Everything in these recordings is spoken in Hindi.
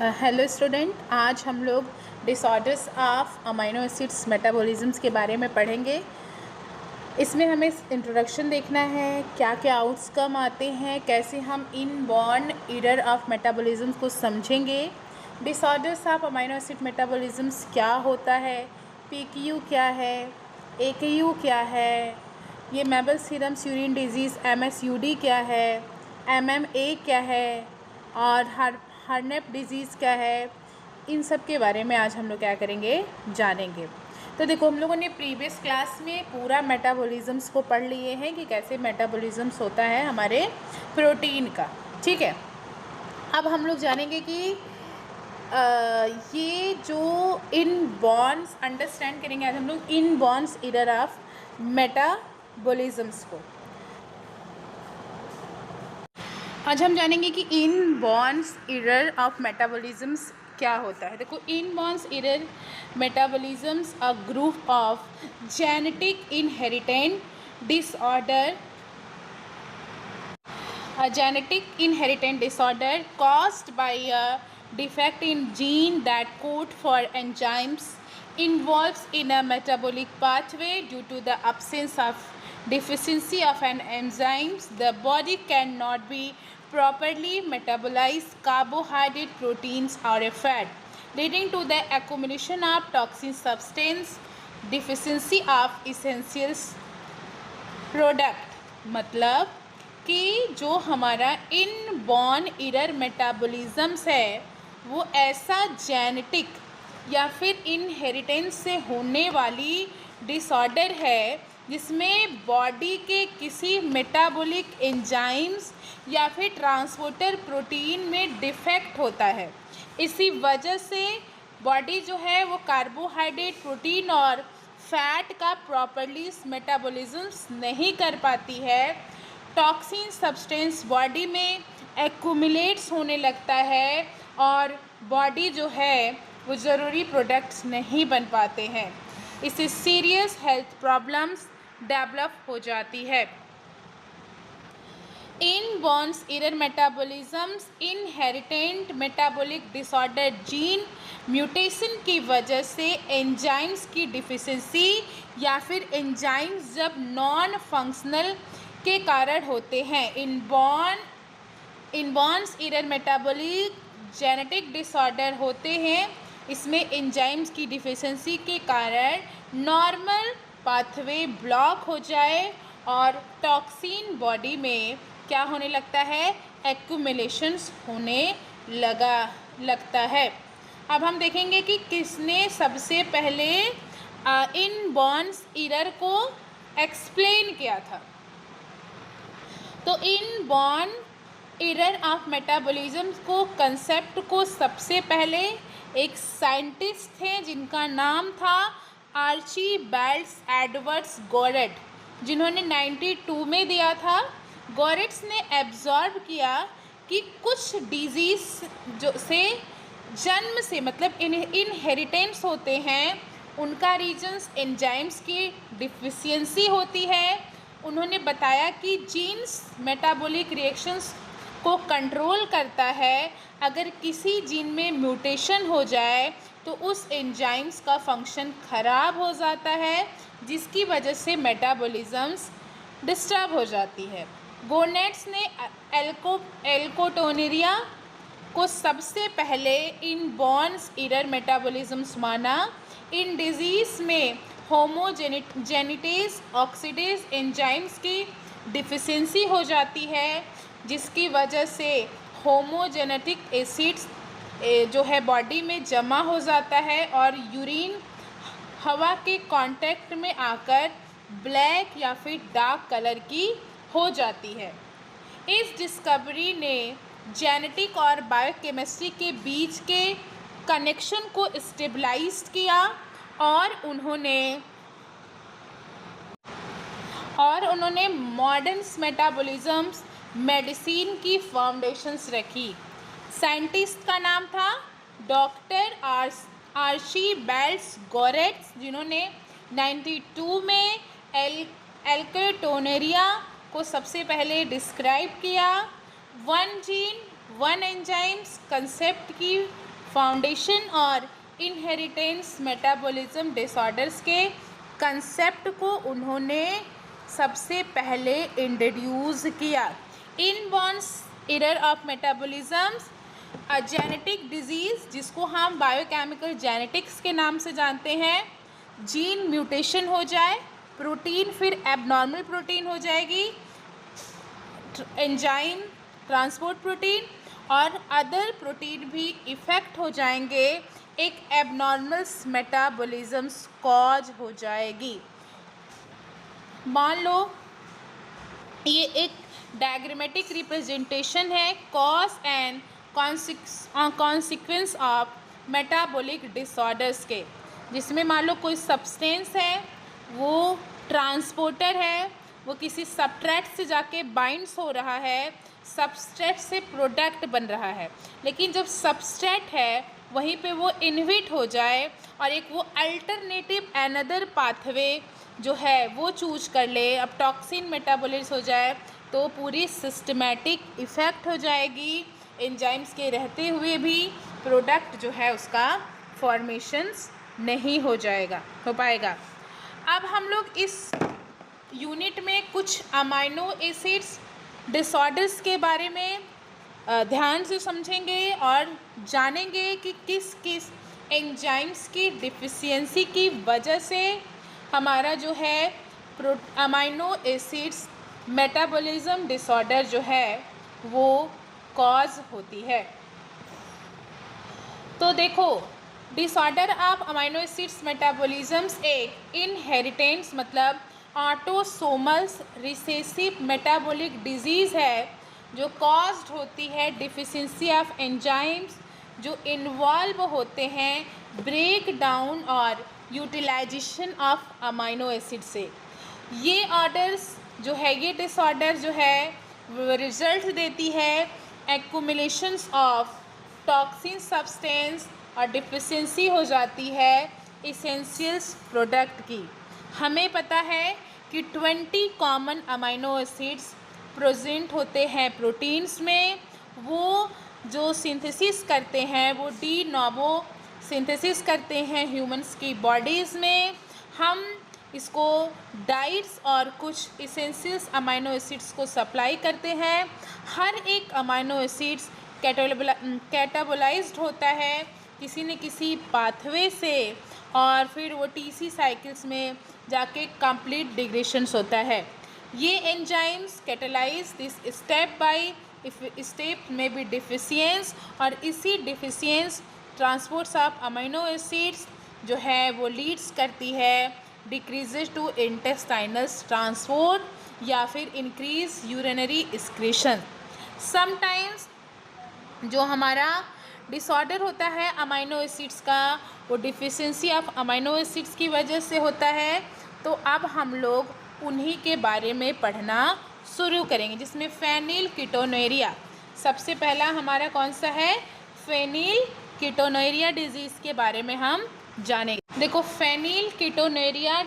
हेलो स्टूडेंट, आज हम लोग disorders of amino acids metabolisms के बारे में पढ़ेंगे। इसमें हमें इंट्रोडक्शन देखना है, क्या क्या आउटकम आते हैं, कैसे हम इनबॉर्न एरर ऑफ मेटाबॉलिज्म्स को समझेंगे। Disorders of amino acid metabolisms क्या होता है, पीक्यू क्या है, एकयू क्या है, ये मेबल सीरम यूरिन डिजीज़ एमएसयूडी क्या है, एमएमए क्या है और हार्नेप डिजीज़ क्या है। इन सब के बारे में आज हम लोग क्या करेंगे, जानेंगे। तो देखो, हम लोगों ने प्रीवियस क्लास में पूरा मेटाबॉलिज्म्स को पढ़ लिए हैं कि कैसे मेटाबॉलिज्म्स होता है हमारे प्रोटीन का। ठीक है, अब हम लोग जानेंगे कि ये जो इनबॉर्न्स अंडरस्टैंड करेंगे आज हम लोग इनबॉर्न्स एरर ऑफ मेटाबॉलिज्म्स को। आज हम जानेंगे कि इनबॉर्न्स एरर ऑफ मेटाबॉलिज्म्स क्या होता है। देखो, inborns error metabolisms a group of genetic inheritant disorder a genetic inherited disorder caused by a defect in gene that code for enzymes involves in a metabolic pathway. Due to the absence of deficiency of an enzymes, the body cannot be properly metabolize carbohydrate, proteins or a fat, leading to the accumulation of toxic substance, deficiency of essential product. मतलब कि जो हमारा इनबॉर्न एरर मेटाबॉलिज्म्स है वो ऐसा जेनेटिक या फिर इनहेरिटेंस से होने वाली डिसऑर्डर है जिसमें बॉडी के किसी मेटाबॉलिक एंजाइम्स या फिर ट्रांसपोर्टर प्रोटीन में डिफेक्ट होता है। इसी वजह से बॉडी जो है वो कार्बोहाइड्रेट, प्रोटीन और फैट का प्रॉपरली मेटाबॉलिज्म्स नहीं कर पाती है। टॉक्सिन सब्सटेंस बॉडी में एक्यूमुलेट्स होने लगता है और बॉडी जो है वो ज़रूरी प्रोडक्ट्स नहीं बन पाते हैं। इससे सीरियस हेल्थ प्रॉब्लम्स डेवलप हो जाती है। Inborns error metabolisms inheritant metabolic disorder gene mutation की वजह से एंजाइम्स की डिफिशिएंसी या फिर एंजाइम्स जब नॉन फंक्शनल के कारण होते हैं। इनबॉर्न्स एरर मेटाबॉलिक जेनेटिक डिसऑर्डर होते हैं। इसमें एंजाइम्स की डिफिशिएंसी के कारण नॉर्मल पाथवे ब्लॉक हो जाए और टॉक्सिन बॉडी में क्या होने लगता है, एक्यूमुलेशंस होने लगता है। अब हम देखेंगे कि किसने सबसे पहले इनबॉर्न्स एरर को एक्सप्लेन किया था। तो इनबॉर्न एरर ऑफ मेटाबॉलिज्म को कंसेप्ट को सबसे पहले एक साइंटिस्ट थे जिनका नाम था आर्चीबाल्ड एडवर्ड्स गोरेट, जिन्होंने 92 में दिया था। गोरेट्स ने एब्जॉर्ब किया कि कुछ डिजीज़ जो से जन्म से मतलब इनहेरिटेंस होते हैं, उनका रीजन्स एंजाइम्स की डिफिशिएंसी होती है। उन्होंने बताया कि जीन्स मेटाबॉलिक रिएक्शंस को कंट्रोल करता है। अगर किसी जीन में म्यूटेशन हो जाए तो उस एंजाइम्स का फंक्शन ख़राब हो जाता है, जिसकी वजह से मेटाबॉलिज्म्स डिस्टर्ब हो जाती है। गोनेट्स ने एल्कोटोनेरिया को सबसे पहले इनबॉर्न्स एरर मेटाबॉलिज्म्स माना। इन डिजीज़ में होमोजेनिटेज ऑक्सीडेज एंजाइम्स की डिफिशिएंसी हो जाती है, जिसकी वजह से होमोजेनेटिक एसिड्स जो है बॉडी में जमा हो जाता है और यूरिन हवा के कांटेक्ट में आकर ब्लैक या फिर डार्क कलर की हो जाती है। इस डिस्कवरी ने जेनेटिक और बायोकेमिस्ट्री के बीच के कनेक्शन को स्टेबलाइज किया और उन्होंने मॉडर्न मेटाबॉलिज्म्स मेडिसिन की फाउंडेशंस रखी। साइंटिस्ट का नाम था डॉक्टर आर्चीबाल्ड गोरेट, जिन्होंने 92 में एल्कोटोनेरिया को सबसे पहले डिस्क्राइब किया। One gene one enzymes concept की फाउंडेशन और इनहेरिटेंस मेटाबॉलिज्म डिसऑर्डर्स के कंसेप्ट को उन्होंने सबसे पहले इंट्रोड्यूस किया। Inborn error of metabolisms, a genetic disease जिसको हम बायोकेमिकल जेनेटिक्स के नाम से जानते हैं। जीन म्यूटेशन हो जाए, प्रोटीन फिर एबनॉर्मल प्रोटीन हो जाएगी, एंजाइम ट्रांसपोर्ट प्रोटीन और अदर प्रोटीन भी इफ़ेक्ट हो जाएंगे, एक एबनॉर्मल मेटाबॉलिज्म्स कॉज हो जाएगी। मान लो ये एक डायग्रामेटिक रिप्रेजेंटेशन है cause and consequence of metabolic disorders के, जिसमें मान लो कोई सब्सटेंस है, वो ट्रांसपोर्टर है, वो किसी सबस्ट्रेट से जाके बाइंड्स हो रहा है, सबस्ट्रेट से प्रोडक्ट बन रहा है, लेकिन जब सबस्ट्रेट है वहीं पे वो इनहिबिट हो जाए और एक वो अल्टरनेटिव अनदर पाथवे जो है वो चूज कर ले, अब टॉक्सिन मेटाबॉलिज्म हो जाए तो पूरी सिस्टमेटिक इफ़ेक्ट हो जाएगी। एंजाइम्स के रहते हुए भी प्रोडक्ट जो है उसका फॉर्मेशंस नहीं हो पाएगा। अब हम लोग इस यूनिट में कुछ अमाइनो एसिड्स डिसऑर्डर्स के बारे में ध्यान से समझेंगे और जानेंगे कि किस किस एंजाइम्स की डिफिशियंसी की वजह से हमारा जो है अमाइनो एसिड्स मेटाबॉलिज्म डिसऑर्डर जो है वो कॉज होती है। तो देखो, disorder of amino acids metabolisms एक इनहेरिटेंस मतलब ऑटोसोमल्स रिसेसिव मेटाबॉलिक डिजीज़ है जो कॉज्ड होती है डिफिशियंसी ऑफ एंजाइम्स जो इन्वॉल्व होते हैं ब्रेक डाउन और यूटिलाइजेशन ऑफ अमाइनो एसिड से। ये ऑर्डर्स जो है, ये डिसऑर्डर जो है रिजल्ट देती है एक्यूमुलेशंस ऑफ टॉक्सिन सब्सटेंस और डिफिशियंसी हो जाती है इसेंशियल्स प्रोडक्ट की। हमें पता है कि 20 कॉमन अमाइनो एसिड्स प्रेजेंट होते हैं प्रोटीन्स में, वो जो सिंथेसिस करते हैं वो डी नोवो सिंथेसिस करते हैं ह्यूमंस की बॉडीज़ में। हम इसको डाइट्स और कुछ इसेंशियल्स अमाइनो एसिड्स को सप्लाई करते हैं। हर एक अमाइनो एसिड्स कैटाबोलाइज्ड होता है किसी न किसी पाथवे से और फिर वो टीसी साइकिल्स में जाके कंप्लीट डिग्रेशंस होता है। ये enzymes catalyse this step by step में बी डिफिशियंस और इसी डिफिशियंस ट्रांसपोर्ट्स ऑफ अमाइनो एसिड्स जो है वो लीड्स करती है डिक्रीजेज टू इंटेस्टाइनल ट्रांसपोर्ट या फिर इंक्रीज यूरिनरी एक्सक्रीशन। समटाइम्स जो हमारा डिसऑर्डर होता है अमाइनो एसिड्स का वो डिफिशियंसी ऑफ अमाइनो एसिड्स की वजह से होता है। तो अब हम लोग उन्हीं के बारे में पढ़ना शुरू करेंगे, जिसमें फेनिल कीटोनूरिया सबसे पहला हमारा कौन सा है, फेनिल कीटोनूरिया डिजीज़ के बारे में हम जानेंगे। देखो, फेनिल कीटोनूरिया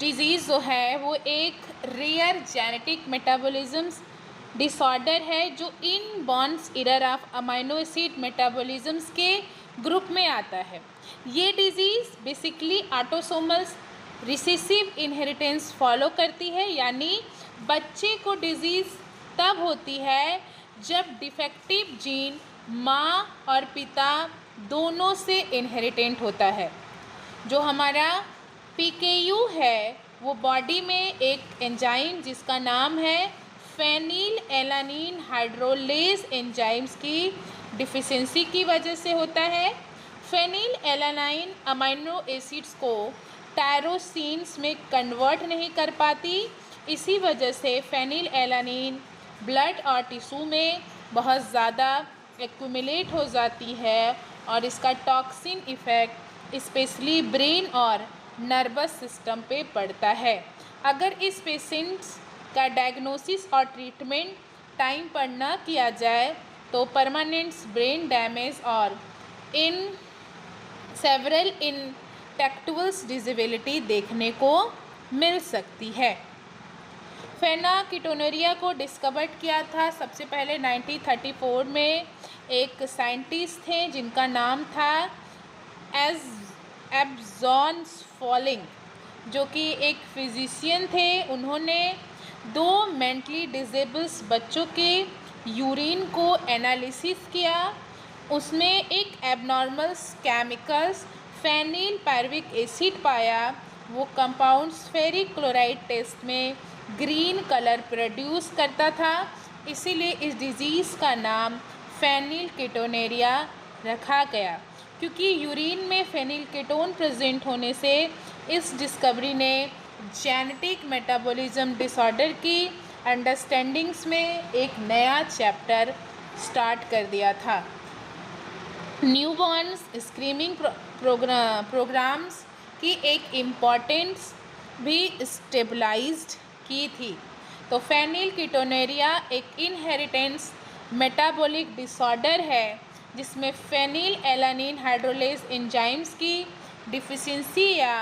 डिजीज़ जो है वो एक रेयर जेनेटिक मेटाबॉलिज्म्स डिसऑर्डर है जो inborn error of amino acid metabolisms के ग्रुप में आता है। ये disease basically autosomals recessive inheritance follow करती है, यानी बच्चे को डिजीज़ तब होती है जब डिफेक्टिव जीन माँ और पिता दोनों से इनहेरिटेंट होता है। जो हमारा PKU है वो बॉडी में एक एंजाइम जिसका नाम है फेनिल एलानिन हाइड्रोलेज एंजाइम्स की डिफिशियंसी की वजह से होता है। फेनिल एलानाइन अमाइनो एसिड्स को टायरोसिन्स में कन्वर्ट नहीं कर पाती, इसी वजह से फेनिल एलानिन ब्लड और टिश्यू में बहुत ज़्यादा एक्यूमुलेट हो जाती है और इसका टॉक्सिन इफ़ेक्ट स्पेशली ब्रेन और नर्वस सिस्टम पे पड़ता है। अगर इस पेशेंट्स का डायग्नोसिस और ट्रीटमेंट टाइम पर न किया जाए तो परमानेंट ब्रेन डैमेज और इन सेवरल इंटेलेक्चुअल डिसेबिलिटी देखने को मिल सकती है। फेनाकिटोनुरिया को डिस्कवर किया था सबसे पहले 1934 में एक साइंटिस्ट थे जिनका नाम था एब्जॉन फॉलिंग, जो कि एक फिजिशियन थे। उन्होंने 2 मेंटली डिसेबल्स बच्चों के यूरिन को एनालिसिस किया। उसमें एक abnormal chemicals phenyl pyruvic acid पाया। वो कंपाउंड फेरिक क्लोराइड टेस्ट में ग्रीन कलर प्रोड्यूस करता था, इसीलिए इस डिजीज़ का नाम फेनिलकेटोनुरिया रखा गया। क्योंकि यूरिन में फेनिलकेटोन प्रेजेंट होने से इस डिस्कवरी ने जेनेटिक मेटाबॉलिज्म डिसऑर्डर की अंडरस्टैंडिंग्स में एक नया चैप्टर स्टार्ट कर दिया था। न्यूबॉर्न्स स्क्रीनिंग प्रोग्राम्स की एक इम्पॉर्टेंस भी स्टेबलाइज्ड की थी। तो फेनिलकेटोनुरिया एक इनहेरिटेंस मेटाबॉलिक डिसऑर्डर है जिसमें फेनिल एलानिन हाइड्रोलेज एंजाइम्स की डिफिशिएंसी या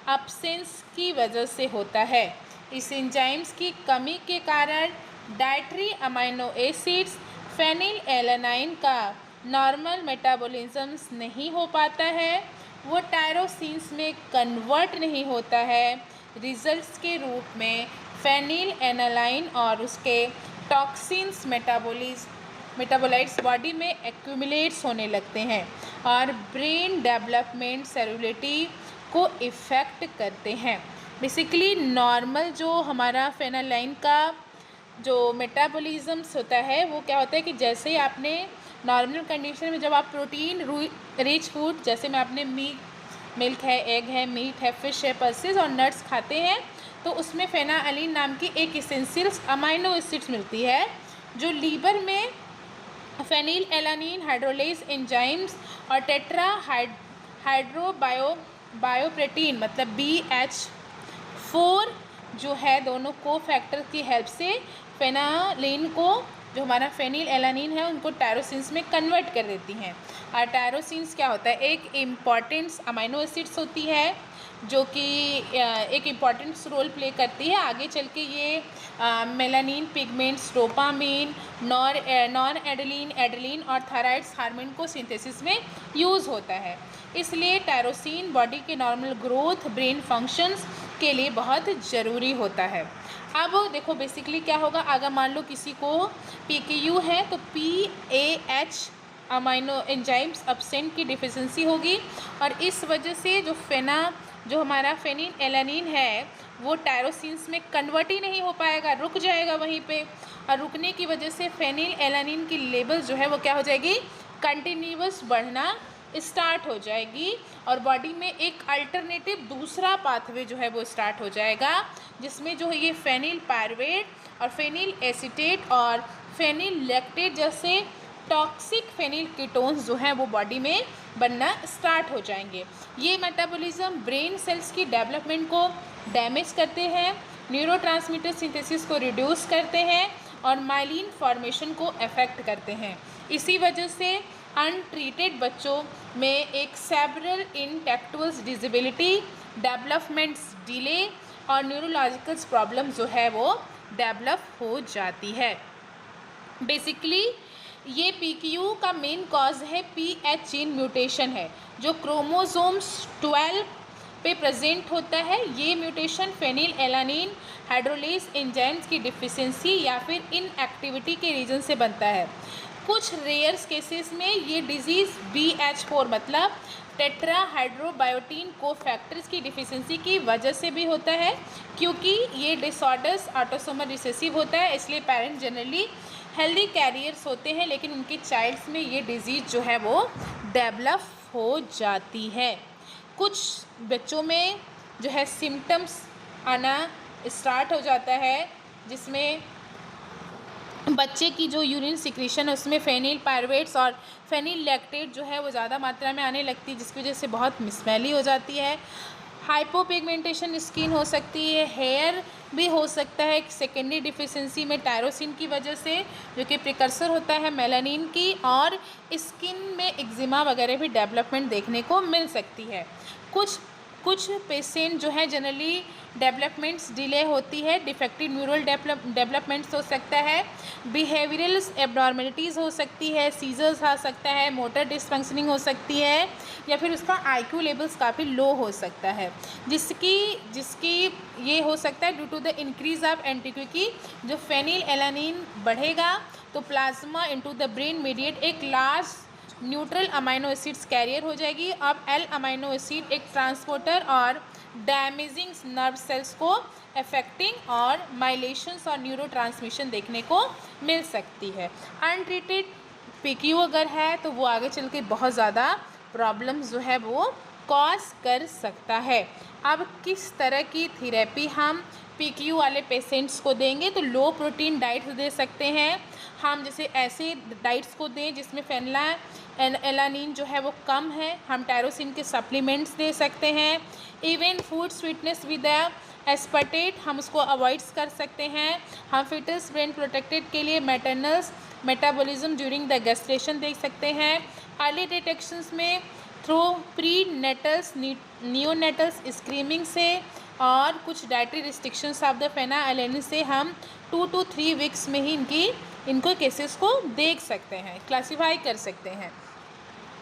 एब्सेंस की वजह से होता है। इस एंजाइम्स की कमी के कारण dietary amino acids phenylalanine का नॉर्मल मेटाबॉलिज्म्स नहीं हो पाता है, वो टायरोसिन्स में कन्वर्ट नहीं होता है। रिजल्ट्स के रूप में फेनिल एनालाइन और उसके टॉक्सिन्स मेटाबोलाइट्स बॉडी में एक्यूमुलेट्स होने लगते हैं और ब्रेन डेवलपमेंट सेलुलरिटी को इफ़ेक्ट करते हैं। बेसिकली नॉर्मल जो हमारा फेनालाइन का जो मेटाबॉलिज्म्स होता है वो क्या होता है कि जैसे ही आपने नॉर्मल कंडीशन में जब आप प्रोटीन रिच फूड जैसे में आपने मिल्क है, एग है, मीट है, फिश है, पल्सेस और नट्स खाते हैं तो उसमें फेनालाइन नाम की एक एसेंशियल अमीनो एसिड्स मिलती है जो लीवर में फेनिल एलानिन हाइड्रोलेज एंजाइम्स और टेट्रा बायोप्रोटीन मतलब BH4 जो है दोनों को फैक्टर की हेल्प से फेनालाइन को जो हमारा फेनिल एलानिन है उनको टायरोसिन्स में कन्वर्ट कर देती हैं। और टायरोसिन्स क्या होता है, एक इम्पॉर्टेंट अमीनो एसिड्स होती है जो कि एक इम्पॉर्टेंट रोल प्ले करती है। आगे चल के ये melanin pigments, dopamine, non adrenaline और थायराइड्स हार्मोन को सिंथेसिस में यूज़ होता है। इसलिए टायरोसिन बॉडी के नॉर्मल ग्रोथ, ब्रेन फंक्शंस के लिए बहुत ज़रूरी होता है। अब देखो बेसिकली क्या होगा, अगर मान लो किसी को PKU है तो PAH अमीनो एंजाइम्स एब्सेंट की डिफिशिएंसी होगी और इस वजह से जो हमारा फेनिल एलानिन है वो टायरोसिन्स में कन्वर्ट ही नहीं हो पाएगा, रुक जाएगा वहीं पे। और रुकने की वजह से फेनिल एलानिन की लेवल जो है वो क्या हो जाएगी, कंटिन्यूअस बढ़ना स्टार्ट हो जाएगी और बॉडी में एक अल्टरनेटिव दूसरा पाथवे जो है वो स्टार्ट हो जाएगा जिसमें जो है ये फेनिल पायरुवेट और फेनिल एसीटेट और फेनिल लैक्टेट जैसे टॉक्सिक फेनिल कीटोन्स जो हैं वो बॉडी में बनना स्टार्ट हो जाएंगे। ये मेटाबॉलिज्म ब्रेन सेल्स की डेवलपमेंट को डैमेज करते हैं, न्यूरोट्रांसमीटर सिंथेसिस को रिड्यूस करते हैं और माइलिन फॉर्मेशन को अफेक्ट करते हैं। इसी वजह से अनट्रीटेड बच्चों में एक several intellectual disability, developments delay और न्यूरोलॉजिकल प्रॉब्लम जो है वो डेवलप हो जाती है। बेसिकली ये PKU का मेन कॉज है PH जीन म्यूटेशन है जो क्रोमोसोम्स 12 पे प्रेजेंट होता है। ये mutation phenylalanine hydrolase enzymes की डिफिशिएंसी या फिर इनएक्टिविटी के रीजन से बनता है। कुछ रेयर्स केसेस में ये डिजीज़ BH4 मतलब टेट्रा हाइड्रोबायोटीन कोफैक्टर्स की डिफिशिएंसी की वजह से भी होता है। क्योंकि ये डिसऑर्डर्स ऑटोसोमल रिसेसिव होता है इसलिए पेरेंट्स जनरली हेल्दी कैरियर्स होते हैं लेकिन उनके चाइल्ड्स में ये डिजीज़ जो है वो डेवलप हो जाती है। कुछ बच्चों में जो है सिम्टम्स आना स्टार्ट हो जाता है जिसमें बच्चे की जो यूरिन सिक्रीशन है उसमें फेनिल पायरुवेट्स और फेनिल लैक्टेट जो है वो ज़्यादा मात्रा में आने लगती है जिसकी वजह से बहुत मिसमैली हो जाती है। हाइपोपिगमेंटेशन स्किन हो सकती है, हेयर भी हो सकता है सेकेंडरी डिफिशिएंसी में टायरोसिन की वजह से जो कि प्रिकर्सर होता है मेलानिन की, और स्किन में एक्जिमा वगैरह भी डेवलपमेंट देखने को मिल सकती है। कुछ कुछ पेशेंट जो है जनरली डेवलपमेंट्स डिले होती है, डिफेक्टिव न्यूरल डेवलपमेंट्स हो सकता है, बिहेवियरल एबनॉर्मेलिटीज़ हो सकती है, सीजर्स आ सकता है, मोटर डिसफंक्शनिंग हो सकती है, या फिर उसका आईक्यू लेवल्स काफ़ी लो हो सकता है, जिसकी ये हो सकता है due to the increase of क्योंकि जो फेनिलएलानिन बढ़ेगा तो plasma into the brain mediate एक large neutral amino acids carrier हो जाएगी। अब एल अमाइनो एसिड एक ट्रांसपोर्टर और डैमेजिंग नर्व सेल्स को अफेक्टिंग और माइलेशंस और न्यूरो ट्रांसमिशन देखने को मिल सकती है। अनट्रीटेड पीक्यू अगर है तो वो आगे चल के बहुत ज़्यादा प्रॉब्लम्स जो है वो कॉज कर सकता है। अब किस तरह की थेरेपी हम पीक्यू वाले पेशेंट्स को देंगे, तो लो प्रोटीन डाइट्स दे सकते हैं हम, जैसे ऐसे डाइट्स को दें जिसमें फेनिलएलानिन जो है वो कम है। हम टायरोसिन के सप्लीमेंट्स दे सकते हैं। Even food sweetness with aspartate हम उसको अवॉइड्स कर सकते हैं। हम फिटस ब्रेन प्रोटेक्टेड के लिए मैटरनल्स मेटाबॉलिज्म ड्यूरिंग द गेस्टेशन देख सकते हैं। अर्ली डिटेक्शंस में थ्रू प्री नेटल्स नियोनेटल्स स्क्रीमिंग से और कुछ डाइटरी रिस्ट्रिक्शंस ऑफ द फेनिलएलानिन से हम 2 to 3 वीक्स में ही इनको केसेस को देख सकते हैं, क्लासीफाई कर सकते हैं।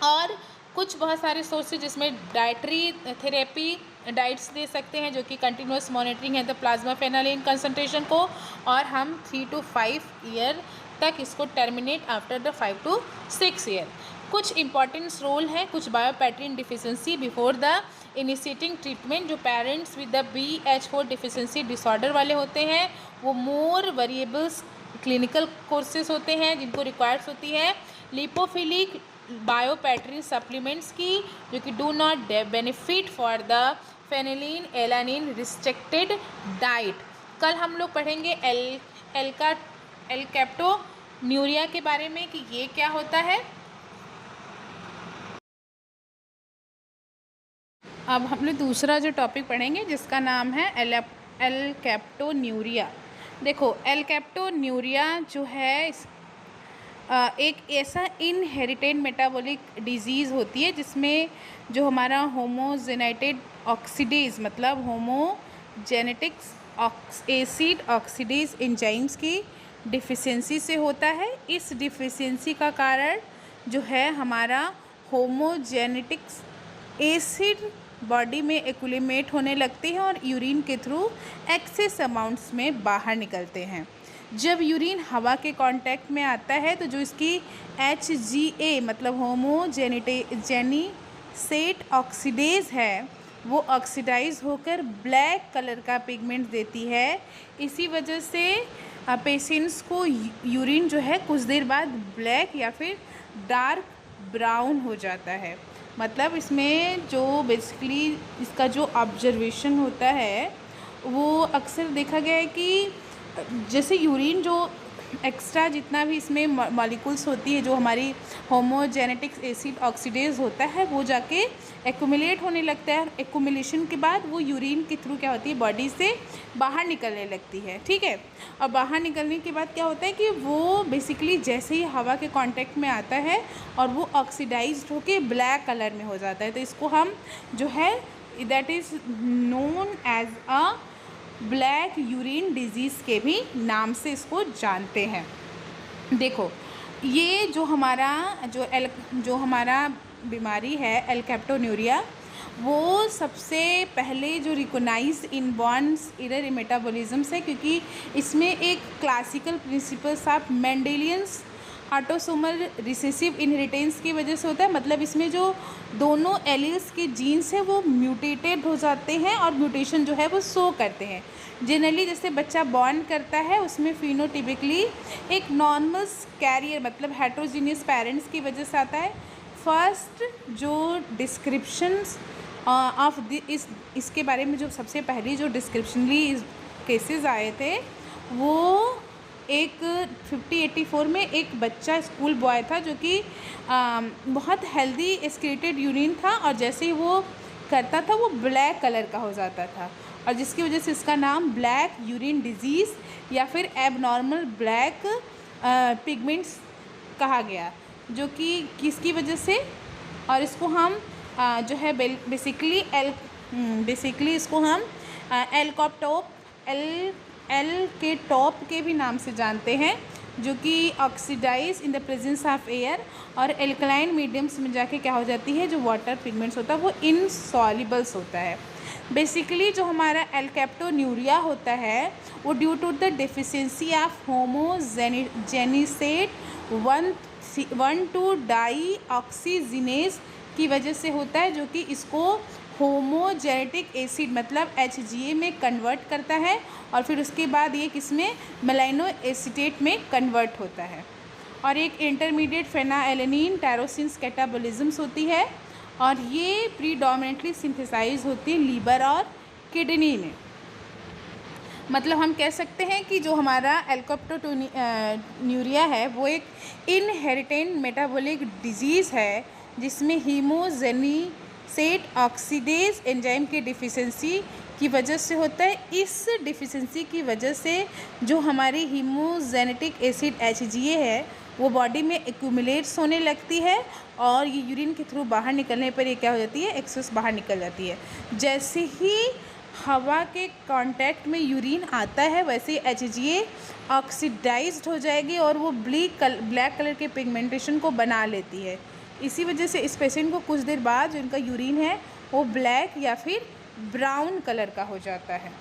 और कुछ बहुत सारे सोर्सेज जिसमें डाइटरी थेरेपी डाइट्स दे सकते हैं जो कि कंटिन्यूस मॉनिटरिंग है द प्लाज्मा फेनिलएलानिन कंसंट्रेशन को, और हम 3 to 5 ईयर तक इसको terminate after the 5 to 6 year. कुछ इंपॉर्टेंट्स रोल हैं, कुछ biopterin deficiency before the initiating treatment. जो parents with the BH4 deficiency disorder वाले होते हैं वो मोर वेरिएबल्स क्लिनिकल कोर्सेज होते हैं जिनको रिक्वायर्स होती है लिपोफिलिक बायोपैटर्न सप्लीमेंट्स की, जो कि do not benefit for the phenylalanine restricted diet. कल हम लोग पढ़ेंगे एलकैप्टोन्यूरिया के बारे में कि ये क्या होता है। अब हम लोग दूसरा जो टॉपिक पढ़ेंगे जिसका नाम है एलकैप्टोन्यूरिया। देखो, एलकैप्टोन्यूरिया जो है एक ऐसा इनहेरिटेड मेटाबॉलिक डिजीज़ होती है जिसमें जो हमारा होमोजेनेटेड ऑक्सीडेज मतलब होमोजेनेटिक्स एसिड ऑक्सीडेज एंजाइम्स की डिफिशिएंसी से होता है। इस डिफिशिएंसी का कारण जो है हमारा होमोजेनेटिक्स एसिड बॉडी में एक्यूमुलेट होने लगती है और यूरिन के थ्रू एक्सेस अमाउंट्स में बाहर निकलते हैं। जब यूरिन हवा के कांटेक्ट में आता है तो जो इसकी HGA मतलब होमोजेनिसेट ऑक्सीडेज है वो ऑक्सीडाइज होकर ब्लैक कलर का पिगमेंट देती है। इसी वजह से पेशेंट्स को यूरिन जो है कुछ देर बाद ब्लैक या फिर डार्क ब्राउन हो जाता है। मतलब इसमें जो बेसिकली इसका जो ऑब्जर्वेशन होता है वो अक्सर देखा गया है कि जैसे यूरिन जो एक्स्ट्रा जितना भी इसमें मॉलिक्यूल्स होती है जो हमारी होमोजेनेटिक्स एसिड ऑक्सीडेज होता है वो जाके एक्यूमुलेट होने लगता है। एक्यूमुलेशन के बाद वो यूरिन के थ्रू क्या होती है बॉडी से बाहर निकलने लगती है, ठीक है। और बाहर निकलने के बाद क्या होता है कि वो बेसिकली जैसे ही हवा के कांटेक्ट में आता है और वो ऑक्सीडाइज्ड होके ब्लैक कलर में हो जाता है, तो इसको हम जो है that is known as a black urine disease के भी नाम से इसको जानते हैं। देखो, ये जो हमारा बीमारी है एलकैप्टोन्यूरिया वो सबसे पहले जो recognise inborns error in metabolism है, क्योंकि इसमें एक classical principles of Mendelians autosomal recessive inheritance की वजह से होता है। मतलब इसमें जो दोनों एलील्स के जीन्स हैं वो म्यूटेटेड हो जाते हैं और म्यूटेशन जो है वो शो करते हैं। जनरली जैसे बच्चा बॉर्न करता है उसमें फिनोटिपिकली एक नॉर्मल कैरियर मतलब हेट्रोजीनियस पेरेंट्स की वजह से आता है। फर्स्ट जो डिस्क्रिप्शंस ऑफ इसके बारे में जो सबसे पहली जो डिस्क्रिप्शनली केसेस आए थे वो एक 5084 में एक बच्चा स्कूल बॉय था जो कि बहुत हेल्दी एक्सक्रीटेड यूरिन था और जैसे ही वो करता था वो ब्लैक कलर का हो जाता था और जिसकी वजह से इसका नाम ब्लैक यूरिन डिजीज़ या फिर एबनॉर्मल ब्लैक पिगमेंट्स कहा गया, जो कि किसकी वजह से, और इसको हम जो है बेसिकली बेसिकली इसको हम एल के टॉप के भी नाम से जानते हैं, जो कि oxidize in the presence of air और एल्कलाइन मीडियम्स में जाके क्या हो जाती है, जो वाटर पिगमेंट्स होता है वो इनसॉल्युबल्स होता है। बेसिकली जो हमारा एल्केप्टोन्यूरिया होता है वो due to the deficiency of homogentisate 1,2 dioxygenase की वजह से होता है, जो कि इसको होमोजेनेटिक एसिड मतलब HGA में कन्वर्ट करता है और फिर उसके बाद ये किसमें, मेलाइनो एसीटेट में कन्वर्ट होता है। और एक इंटरमीडिएट फेनाएलेनिन टायरोसिन्स कैटाबोलिज्म्स होती है और ये प्रीडोमिनेंटली सिंथेसाइज होती है लीवर और किडनी में। मतलब हम कह सकते हैं कि जो हमारा एल्केप्टोन्यूरिया है वो एक इनहेरिटेंट मेटाबॉलिक डिजीज़ है जिसमें हीमोजेनिसेट ऑक्सीडेज एंजाइम की डिफिशिएंसी की वजह से होता है। इस डिफिशिएंसी की वजह से जो हमारी हीमोजेनेटिक एसिड HGA है वो बॉडी में एक्यूमुलेट्स होने लगती है और ये यूरिन के थ्रू बाहर निकलने पर ये क्या हो जाती है, एक्सेस बाहर निकल जाती है। जैसे ही हवा के कांटेक्ट में यूरिन आता है वैसे HGA ऑक्सीडाइज्ड हो जाएगी और वो ब्लैक कलर के पिगमेंटेशन को बना लेती है। इसी वजह से इस पेशेंट को कुछ देर बाद जो इनका यूरिन है वो ब्लैक या फिर ब्राउन कलर का हो जाता है।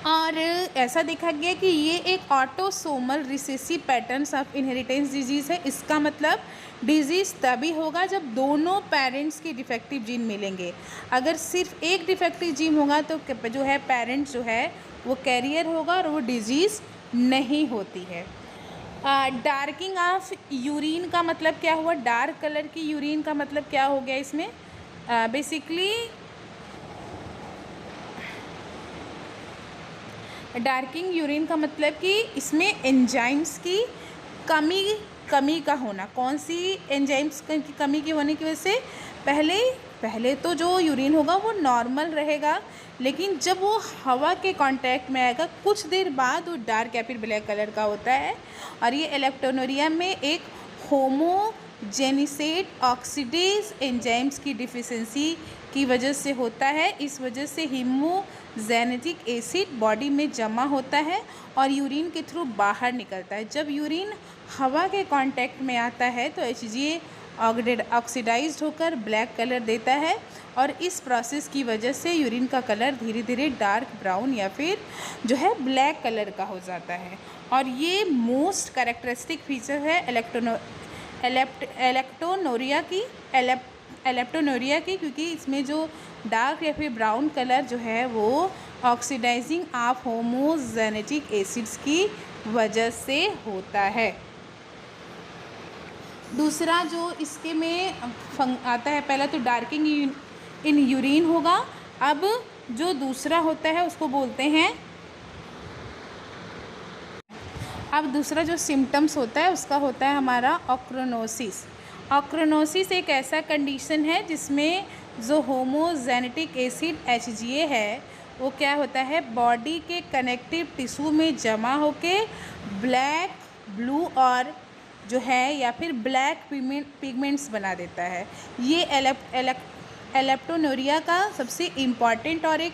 और ऐसा देखा गया कि ये एक autosomal recessive patterns of inheritance disease है। इसका मतलब डिजीज़ तभी होगा जब दोनों पेरेंट्स के डिफेक्टिव जीन मिलेंगे। अगर सिर्फ एक डिफेक्टिव जीन होगा तो जो है पेरेंट जो है वो कैरियर होगा और वो डिजीज़ नहीं होती है। डार्किंग ऑफ यूरिन का मतलब क्या हुआ, डार्क कलर की यूरिन का मतलब क्या हो गया इसमें, बेसिकली डार्किंग यूरिन का मतलब कि इसमें एंजाइम्स की कमी का होना। कौन सी एंजाइम्स की कमी के होने की वजह से, पहले तो जो यूरिन होगा वो नॉर्मल रहेगा, लेकिन जब वो हवा के कांटेक्ट में आएगा कुछ देर बाद वो डार्क या फिर ब्लैक कलर का होता है। और ये एल्केप्टोन्यूरिया में एक होमोजेनिसेट ऑक्सीडेज एंजाइम्स की डिफिशिएंसी की वजह से होता है। इस वजह से हीमोजेनेटिक एसिड बॉडी में जमा होता है और यूरिन के थ्रू बाहर निकलता है। जब यूरिन हवा के कांटेक्ट में आता है तो HGA ऑक्सीडाइज्ड होकर ब्लैक कलर देता है और इस प्रोसेस की वजह से यूरिन का कलर धीरे धीरे डार्क ब्राउन या फिर जो है ब्लैक कलर का हो जाता है। और ये मोस्ट कैरेक्टरिस्टिक फीचर है एल्केप्टोन्यूरिया की, क्योंकि इसमें जो डार्क या फिर ब्राउन कलर जो है वो ऑक्सीडाइजिंग ऑफ होमोजेनेटिक एसिड्स की वजह से होता है। दूसरा जो इसके में आता है, पहला तो डार्किंग इन यूरिन होगा। अब जो दूसरा होता है उसको बोलते हैं, अब दूसरा जो सिम्टम्स होता है उसका होता है हमारा ऑक्रोनोसिस। ऑक्रोनोसिस एक ऐसा कंडीशन है जिसमें जो होमोजेनेटिक एसिड HGA है वो क्या होता है, बॉडी के कनेक्टिव टिश्यू में जमा होके ब्लैक, ब्लू और जो है या फिर ब्लैक पिगमेंट्स बना देता है। ये एल्केप्टोन्यूरिया का सबसे इम्पॉर्टेंट और एक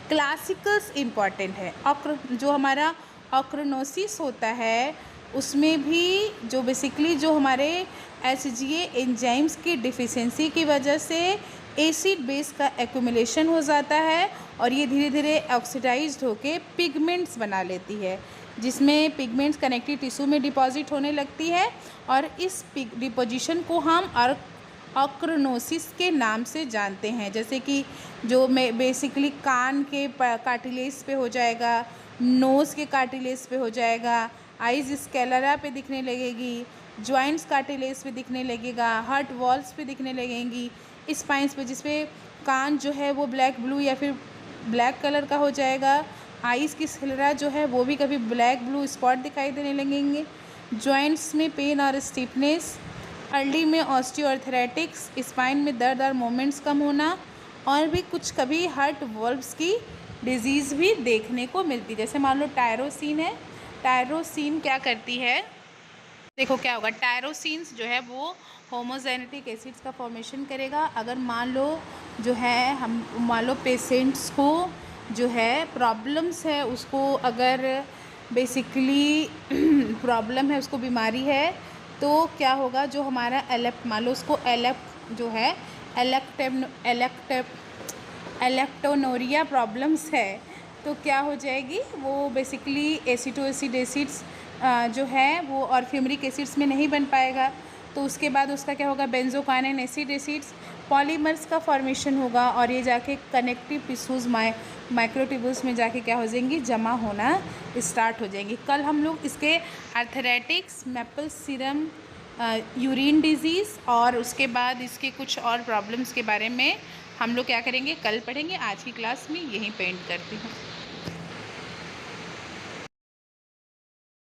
क्लासिकल इम्पॉर्टेंट है। जो हमारा ऑक्रोनोसिस होता है उसमें भी जो बेसिकली जो हमारे HGA एंजाइम्स की डिफिशिएंसी की वजह से एसिड बेस का एक्यूमुलेशन हो जाता है और ये धीरे धीरे ऑक्सीडाइज्ड होके पिगमेंट्स बना लेती है, जिसमें पिगमेंट्स कनेक्टिव टिश्यू में डिपॉजिट होने लगती है और इस डिपोजिशन को हम ऑक्रोनोसिस के नाम से जानते हैं। जैसे कि जो बेसिकली कान के कार्टिलेज पे हो जाएगा, नोज़ के कार्टिलेज पे हो जाएगा, आइज स्केलेरा पे दिखने लगेगी, जॉइंट्स कार्टिलेज पे दिखने लगेगा, हार्ट वॉल्स पे दिखने लगेंगी, स्पाइंस पे जिसपे कान जो है वो ब्लैक, ब्लू या फिर ब्लैक कलर का हो जाएगा। आइज़ की स्क्लेरा जो है वो भी कभी ब्लैक ब्लू स्पॉट दिखाई देने लगेंगे। जॉइंट्स में पेन और स्टिफनेस, अर्ली में ऑस्टियोआर्थराइटिस, स्पाइन में दर्द और मूवमेंट्स कम होना, और भी कुछ कभी हार्ट वॉल्व्स की डिजीज़ भी देखने को मिलती। जैसे मान लो टायरोसिन है, टायरोसिन क्या करती है, देखो क्या होगा, टायरोसिन्स जो है वो होमोजेनेटिक एसिड्स का फॉर्मेशन करेगा। अगर मान लो जो है हम मान लो पेशेंट्स को जो है प्रॉब्लम्स है, उसको अगर बेसिकली प्रॉब्लम है, उसको बीमारी है, तो क्या होगा, जो हमारा मान लो उसको जो है एलेक्टोनोरिया प्रॉब्लम्स है, तो क्या हो जाएगी, वो बेसिकली एसिड एसिड्स जो है वो और फ्यूमरिक एसिड्स में नहीं बन पाएगा, तो उसके बाद उसका क्या होगा, बेंजोकाइनिन एसिड्स पॉलीमर्स का फॉर्मेशन होगा और ये जाके कनेक्टिव टिश्यूज़ माइक्रोट्यूब्यूल्स में जाके क्या हो जाएंगी, जमा होना स्टार्ट हो जाएंगी। कल हम लोग इसके आर्थराइटिक्स, मेपल सीरम, यूरिन डिजीज़ और उसके बाद इसके कुछ और प्रॉब्लम्स के बारे में हम लोग क्या करेंगे, कल पढ़ेंगे। आज की क्लास में यहीं पे एंड करती हूँ।